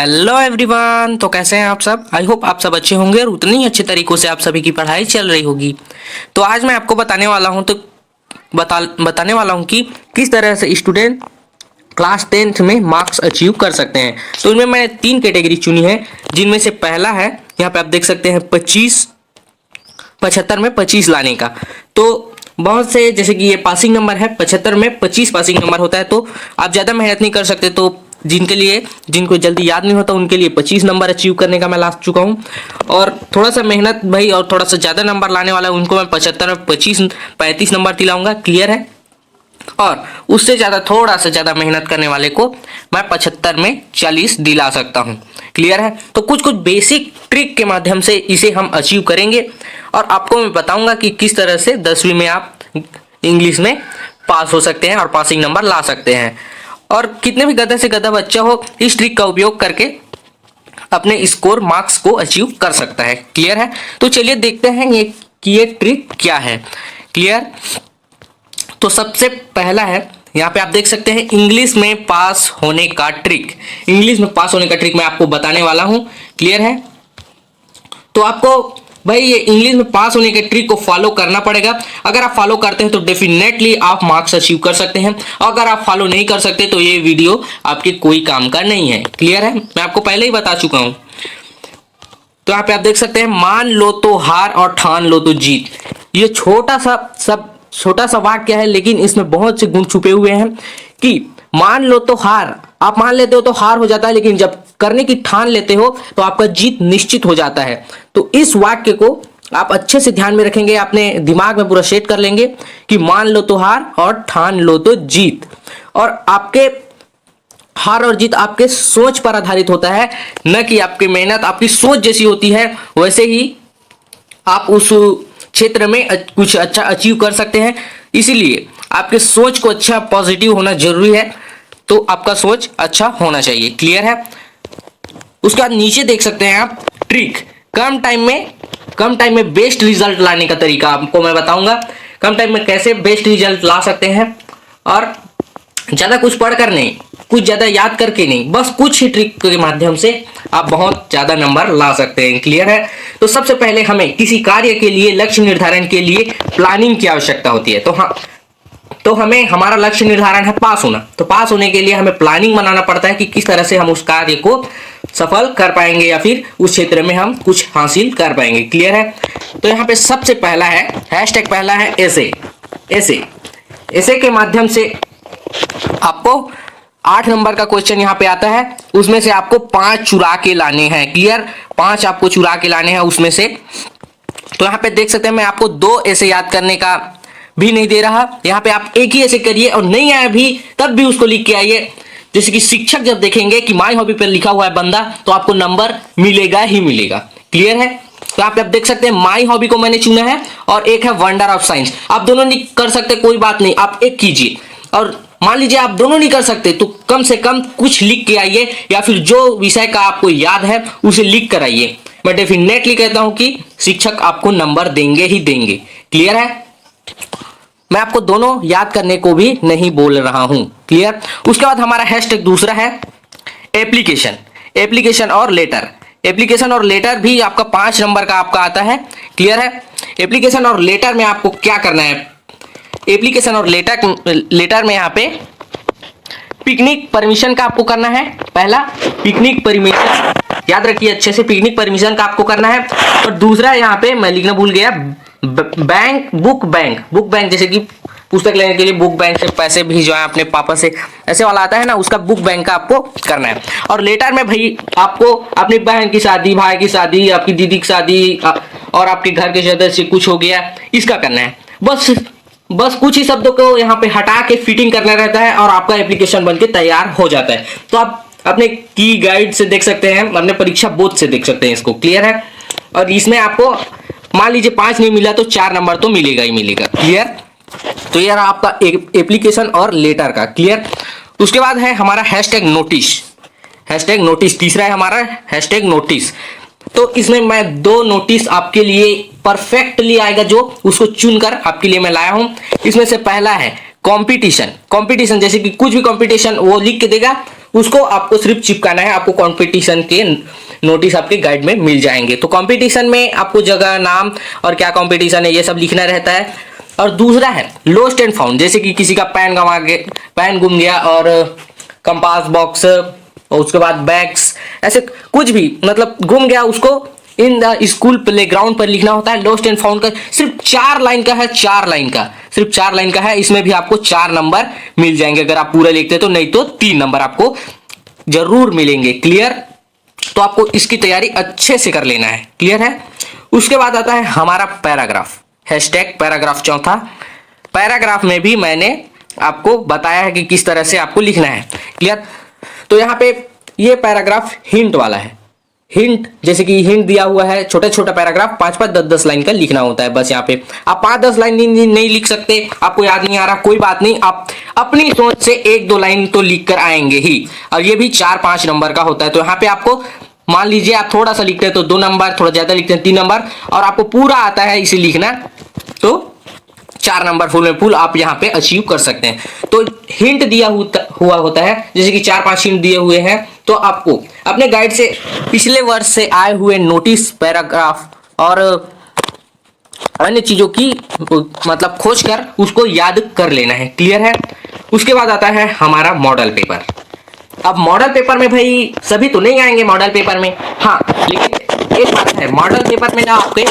Hello everyone. तो कैसे हैं आप सब? आई होप आप सब अच्छे होंगे और उतनी ही अच्छे तरीकों से आप सभी की पढ़ाई चल रही होगी। तो आज मैं आपको बताने वाला हूँ कि किस तरह से स्टूडेंट क्लास 10th में मार्क्स अचीव कर सकते हैं। तो इनमें मैंने 3 कैटेगरी चुनी है, जिनमें से पहला है, यहाँ पे आप देख सकते हैं 75 में 25 लाने का। तो बहुत से, जैसे कि ये पासिंग नंबर है, 75 में 25 पासिंग नंबर होता है। तो आप ज़्यादा मेहनत नहीं कर सकते, तो जिनको जल्दी याद नहीं होता उनके लिए 25 नंबर अचीव करने का मैं ला चुका हूँ। और थोड़ा सा मेहनत भाई और थोड़ा सा ज़्यादा नंबर लाने वाला है उनको मैं 75 में 35 नंबर दिलाऊंगा। क्लियर है? और उससे ज़्यादा, थोड़ा सा ज़्यादा मेहनत करने वाले को मैं 75 में 40 दिला सकता हूँ। क्लियर है? तो कुछ बेसिक ट्रिक के माध्यम से इसे हम अचीव करेंगे और आपको मैं बताऊंगा कि किस तरह से 10वीं में आप इंग्लिश में पास हो सकते हैं और पासिंग नंबर ला सकते हैं। और कितने भी गधा से गधा बच्चा हो, इस ट्रिक का उपयोग करके अपने स्कोर मार्क्स को अचीव कर सकता है। क्लियर है? तो चलिए देखते हैं ये ट्रिक क्या है। क्लियर? तो सबसे पहला है, यहाँ पे आप देख सकते हैं इंग्लिश में पास होने का ट्रिक। इंग्लिश में पास होने का ट्रिक मैं आपको बताने वाला हूं। क्लियर है? तो आपको भाई ये इंग्लिश में पास होने के ट्रिक को फॉलो करना पड़ेगा। अगर आप फॉलो करते हैं तो डेफिनेटली आप मार्क्स अचीव कर सकते हैं। अगर आप फॉलो नहीं कर सकते तो ये वीडियो आपके कोई काम का नहीं है। क्लियर है? मैं आपको पहले ही बता चुका हूं। तो यहाँ पे आप देख सकते हैं, मान लो तो हार और ठान लो तो जीत। ये छोटा सा वाक्य है, लेकिन इसमें बहुत से गुण छुपे हुए हैं। कि मान लो तो हार, आप मान लेते हो तो हार हो जाता है, लेकिन जब करने की ठान लेते हो तो आपका जीत निश्चित हो जाता है। तो इस वाक्य को आप अच्छे से ध्यान में रखेंगे, अपने दिमाग में पूरा सेट कर लेंगे कि मान लो तो हार और ठान लो तो जीत। और आपके हार और जीत आपके सोच पर आधारित होता है, न कि आपकी मेहनत। आपकी सोच जैसी होती है वैसे ही आप उस क्षेत्र में कुछ अच्छा अचीव कर सकते हैं। इसीलिए आपके सोच को अच्छा, पॉजिटिव होना जरूरी है। तो आपका सोच अच्छा होना चाहिए। क्लियर है? उसके बाद नीचे देख सकते हैं आप ट्रिक, कम टाइम में बेस्ट रिजल्ट लाने का तरीका आपको मैं बताऊंगा। कम टाइम में कैसे बेस्ट रिजल्ट ला सकते हैं, और ज्यादा कुछ पढ़कर नहीं, कुछ ज्यादा याद करके नहीं, बस कुछ ही ट्रिक के माध्यम से आप बहुत ज्यादा नंबर ला सकते हैं। क्लियर है? तो सबसे पहले हमें किसी कार्य के लिए, लक्ष्य निर्धारण के लिए प्लानिंग की आवश्यकता होती है। तो हमें, हमारा लक्ष्य निर्धारण है पास होना। तो पास होने के लिए हमें प्लानिंग बनाना पड़ता है कि किस तरह से हम उस कार्य को सफल कर पाएंगे या फिर उस क्षेत्र में हम कुछ हासिल कर पाएंगे। क्लियर है? तो यहाँ पे सबसे पहला है, हैशटैग पहला है ऐसे के माध्यम से आपको 8 नंबर का क्वेश्चन यहाँ पे आता है। उसमें से आपको 5 चुरा के लाने हैं। क्लियर? 5 आपको चुरा के लाने हैं उसमें से। तो यहाँ पे देख सकते हैं, मैं आपको 2 ऐसे याद करने का भी नहीं दे रहा। यहाँ पे आप एक ही ऐसे करिए, और नहीं आया भी तब भी उसको लिख के आइए। जैसे कि शिक्षक जब देखेंगे कि माई हॉबी पर लिखा हुआ है बंदा, तो आपको नंबर मिलेगा ही मिलेगा। क्लियर है? तो आप देख सकते हैं माई हॉबी को मैंने चुना है, और एक है वंडर ऑफ साइंस। आप दोनों नहीं कर सकते, कोई बात नहीं, आप एक कीजिए। और मान लीजिए आप दोनों नहीं कर सकते तो कम से कम कुछ लिख के आइए, या फिर जो विषय का आपको याद है उसे लिख कर आइए। मैं डेफिनेटली कहता हूं कि शिक्षक आपको नंबर देंगे ही देंगे। क्लियर है? मैं आपको दोनों याद करने को भी नहीं बोल रहा हूं। क्लियर? उसके बाद हमारा हैशटैग दूसरा है एप्लीकेशन और लेटर। एप्लीकेशन और लेटर भी आपका 5 नंबर का आपका आता है। क्लियर है? एप्लीकेशन और लेटर में आपको क्या करना है? एप्लीकेशन और लेटर में यहाँ पे पिकनिक परमिशन का आपको करना है। पहला पिकनिक परमिशन, याद रखिए अच्छे से, पिकनिक परमिशन का आपको करना है। और दूसरा यहाँ पे मैं लिखना भूल गया, बुक बैंक, जैसे कि पुस्तक लेने के लिए बुक बैंक से पैसे भिजवाएं अपने पापा से, ऐसे वाला आता है ना, उसका बुक बैंक का आपको करना है। और लेटर में भाई आपको अपनी बहन की शादी, भाई की शादी, आपकी दीदी की शादी, और आपके घर के सदस्य कुछ हो गया, इसका करना है। बस कुछ ही शब्दों को यहाँ पे हटा के फिटिंग करना रहता है, और आपका एप्लीकेशन बनके तैयार हो जाता है। तो आप अपने की गाइड से देख सकते हैं, अपने परीक्षा बोर्ड से देख सकते हैं इसको। क्लियर है? और इसमें आपको मान लीजिए 5 नहीं मिला तो 4 नंबर तो मिलेगा ही मिलेगा। क्लियर? तो ये रहा आपका एप्लीकेशन और लेटर का। क्लियर? उसके बाद है हमारा हैशटैग नोटिस। तीसरा है हमारा हैशटैग नोटिस। तो इसमें मैं 2 नोटिस आपके लिए परफेक्टली आएगा, जो उसको चुनकर आपके लिए मैं लाया हूं। इसमें से पहला है कंपटीशन। जैसे कि कुछ भी कंपटीशन वो लिख के देगा, उसको आपको सिर्फ चिपकाना है, आपको कंपटीशन के नोटिस आपके गाइड में मिल जाएंगे। तो कंपटीशन में आपको जगह, नाम और क्या कंपटीशन है ये सब लिखना रहता है। और दूसरा है लॉस्ट एंड फाउंड, जैसे कि किसी का पेन गुम गया और कंपास बॉक्स और उसके बाद बैग्स, ऐसे कुछ भी मतलब गुम गया, उसको इन द स्कूल प्लेग्राउंड पर लिखना होता है। लॉस्ट एंड फाउंड का सिर्फ 4 लाइन का है, 4 लाइन का, सिर्फ 4 लाइन का है। इसमें भी आपको 4 नंबर मिल जाएंगे अगर आप पूरा लिखते तो, नहीं तो 3 नंबर आपको जरूर मिलेंगे। क्लियर? तो आपको इसकी तैयारी अच्छे से कर लेना है। क्लियर है? उसके बाद आता है हमारा पैराग्राफ, हैशटैग पैराग्राफ चौथा। पैराग्राफ में भी मैंने आपको बताया है कि किस तरह से आपको लिखना है। क्लियर? तो यहाँ पे ये पैराग्राफ हिंट वाला है। हिंट, जैसे कि हिंट दिया हुआ है, छोटा छोटा पैराग्राफ 5-5, 10-10 लाइन का लिखना होता है बस। यहाँ पे आप 5-10 लाइन नहीं लिख सकते, आपको याद नहीं आ रहा, कोई बात नहीं, आप अपनी सोच से 1-2 लाइन तो लिख कर आएंगे ही। और ये भी 4-5 नंबर का होता है। तो यहाँ पे आपको मान लीजिए आप थोड़ा सा लिखते हैं तो 2 नंबर, थोड़ा ज्यादा लिखते हैं 3 नंबर, और आपको पूरा आता है इसे लिखना तो 4 नंबर फुल में फुल आप यहाँ पे अचीव कर सकते हैं। तो हिंट दिया हुआ होता है, जैसे कि 4-5 हिंट दिए हुए हैं, तो आपको अपने गाइड से पिछले वर्ष से आए हुए नोटिस, पैराग्राफ और अन्य चीजों की मतलब खोज कर उसको याद कर लेना है। क्लियर है? उसके बाद आता है हमारा मॉडल पेपर। अब मॉडल पेपर में भाई सभी तो नहीं आएंगे मॉडल पेपर में, हाँ, लेकिन एक बात है, मॉडल पेपर में ना आपके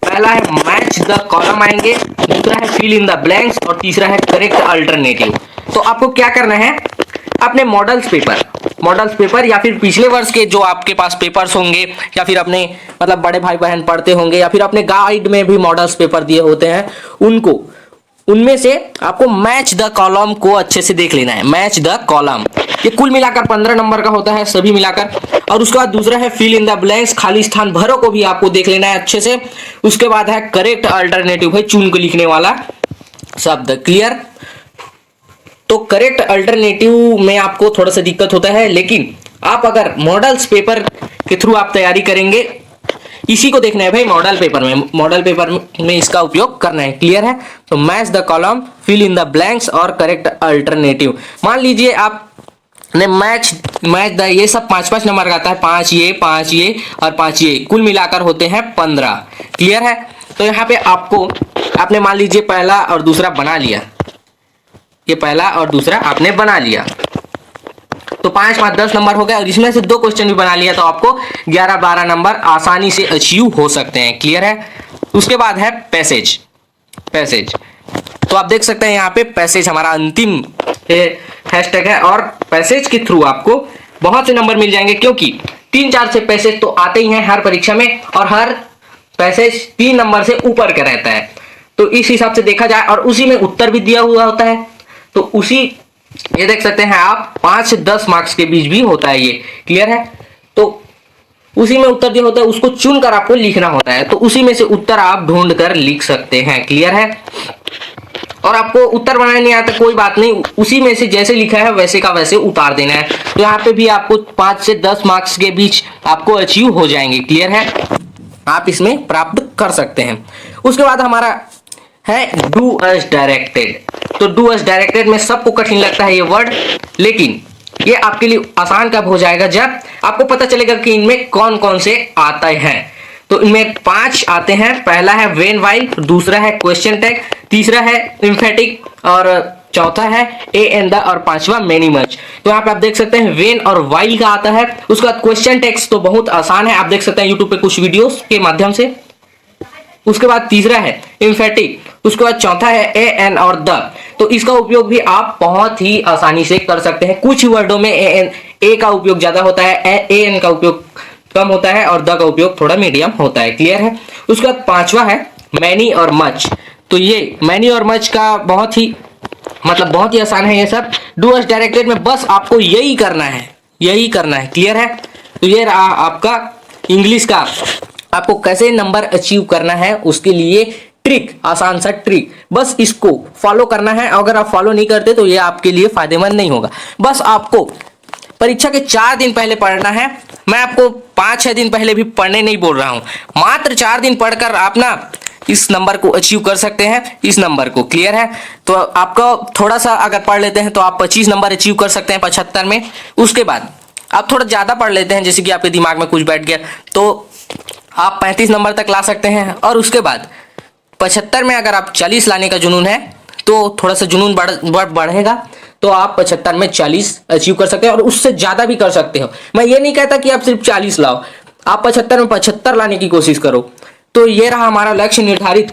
पहला है मैच द कॉलम आएंगे, दूसरा है फिल इन द ब्लैंक्स और तीसरा है करेक्ट अल्टरनेटिव। तो आपको क्या करना है, अपने मॉडल्स पेपर या फिर पिछले वर्ष के जो आपके पास पेपर्स होंगे, या फिर अपने मतलब बड़े भाई बहन पढ़ते होंगे, या फिर अपने गाइड में भी मॉडल्स पेपर दिए होते हैं, उनमें से आपको मैच द कॉलम को अच्छे से देख लेना है। मैच द कॉलम, ये कुल मिलाकर 15 नंबर का होता है सभी मिलाकर। और उसके बाद दूसरा है फिल इन द ब्लैंक्स, खाली स्थान भरो को भी आपको देख लेना है अच्छे से। उसके बाद है करेक्ट अल्टरनेटिव, है चुन के लिखने वाला शब्द। क्लियर? तो करेक्ट अल्टरनेटिव में आपको थोड़ा सा दिक्कत होता है, लेकिन आप अगर मॉडल्स पेपर के थ्रू आप तैयारी करेंगे, इसी को देखना है भाई मॉडल पेपर में इसका उपयोग करना है। क्लियर है? तो match the column, fill in the blanks और करेक्ट अल्टरनेटिव। मान लीजिए आपने मैच द, ये सब 5-5 नंबर का आता है, 5 ये और 5 ये, कुल मिलाकर होते हैं 15। क्लियर है? तो यहाँ पे आपने मान लीजिए पहला और दूसरा बना लिया, ये पहला और दूसरा आपने बना लिया, तो 5-5 10 नंबर हो गया, और इसमें से 2 क्वेश्चन भी बना लिया, तो आपको 11-12 नंबर आसानी से अचीव हो सकते हैं। क्लियर है? उसके बाद है पैसेज। तो आप देख सकते हैं यहाँ पे पैसेज हमारा अंतिम हैशटैग है, और पैसेज के थ्रू आपको बहुत से नंबर मिल जाएंगे, क्योंकि 3-4 से पैसेज तो आते ही हैं हर परीक्षा में, और हर पैसेज 3 नंबर से ऊपर का रहता है। तो इस हिसाब से देखा जाए, और उसी में उत्तर भी दिया हुआ होता है, तो उसी ये देख सकते हैं आप 5-10 मार्क्स के बीच भी होता है ये। क्लियर है? तो उसी में उत्तर दिया होता है, उसको चुनकर आपको लिखना होता है, तो उसी में से उत्तर आप ढूंढ कर लिख सकते हैं। क्लियर है? और आपको उत्तर बनाने नहीं आता कोई बात नहीं, उसी में से जैसे लिखा है वैसे का वैसे उतार देना है। तो यहाँ पे भी आपको 5 से 10 मार्क्स के बीच आपको अचीव हो जाएंगे। क्लियर है? आप इसमें प्राप्त कर सकते हैं। उसके बाद हमारा है डू एज डायरेक्टेड। तो डू एज डायरेक्टेड में सबको कठिन लगता है ये वर्ड, लेकिन ये आपके लिए आसान कब हो जाएगा, जब आपको पता चलेगा कि इनमें कौन कौन से आते हैं। तो इनमें 5 आते हैं। पहला है व्हेन व्हाइल, दूसरा है क्वेश्चन टैग, तीसरा है एम्फेटिक, और चौथा है ए एंड द, और पांचवा मेनी मच। तो यहाँ पे आप देख सकते हैं व्हेन और व्हाइल का आता है। उसके बाद क्वेश्चन टैग्स तो बहुत आसान है, आप देख सकते हैं यूट्यूब पे कुछ वीडियोस के माध्यम से। उसके बाद तीसरा है एम्फेटिक, उसके बाद चौथा है ए एन और द। तो इसका उपयोग भी आप बहुत ही आसानी से कर सकते हैं। कुछ वर्डों में ए का उपयोग ज्यादा होता है, ए एन का उपयोग कम होता है, और द का उपयोग थोड़ा मीडियम होता है। क्लियर है? उसके बाद पांचवा है मैनी और मच। तो ये मैनी और मच का बहुत ही आसान है ये सब। डू एज डायरेक्टेड में बस आपको यही करना है। क्लियर है? तो ये रहा आपका इंग्लिश का, आपको कैसे नंबर अचीव करना है उसके लिए ट्रिक, आसान सा ट्रिक, बस इसको फॉलो करना है। अगर आप फॉलो नहीं करते तो ये आपके लिए फायदेमंद नहीं होगा। बस आपको परीक्षा के 4 दिन पहले पढ़ना है। मैं आपको 5-6 दिन पहले भी पढ़ने नहीं बोल रहा हूं, मात्र 4 दिन पढ़कर आप ना इस नंबर को अचीव कर सकते हैं, इस नंबर को। क्लियर है? तो आपका थोड़ा सा अगर पढ़ लेते हैं तो आप 25 नंबर अचीव कर सकते हैं 75 में। उसके बाद आप थोड़ा ज़्यादा पढ़ लेते हैं, जैसे कि आपके दिमाग में कुछ बैठ गया, तो आप 35 नंबर तक ला सकते हैं। और उसके बाद 75 में अगर आप 40 लाने का जुनून है तो थोड़ा सा जुनून बढ़ेगा, तो आप 75 में 40 अचीव कर सकते हैं और उससे ज़्यादा भी कर सकते हो। मैं ये नहीं कहता कि आप सिर्फ 40 लाओ, आप 75 में 75 लाने की कोशिश करो। तो ये रहा हमारा लक्ष्य निर्धारित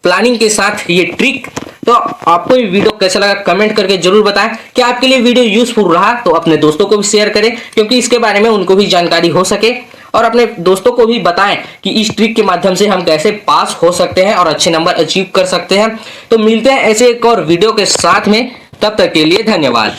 प्लानिंग के साथ ये ट्रिक। तो आपको ये वीडियो कैसा लगा कमेंट करके जरूर बताएं। कि आपके लिए वीडियो यूजफुल रहा तो अपने दोस्तों को भी शेयर करें, क्योंकि इसके बारे में उनको भी जानकारी हो सके। और अपने दोस्तों को भी बताएं कि इस ट्रिक के माध्यम से हम कैसे पास हो सकते हैं और अच्छे नंबर अचीव कर सकते हैं। तो मिलते हैं ऐसे एक और वीडियो के साथ में, तब तक के लिए धन्यवाद।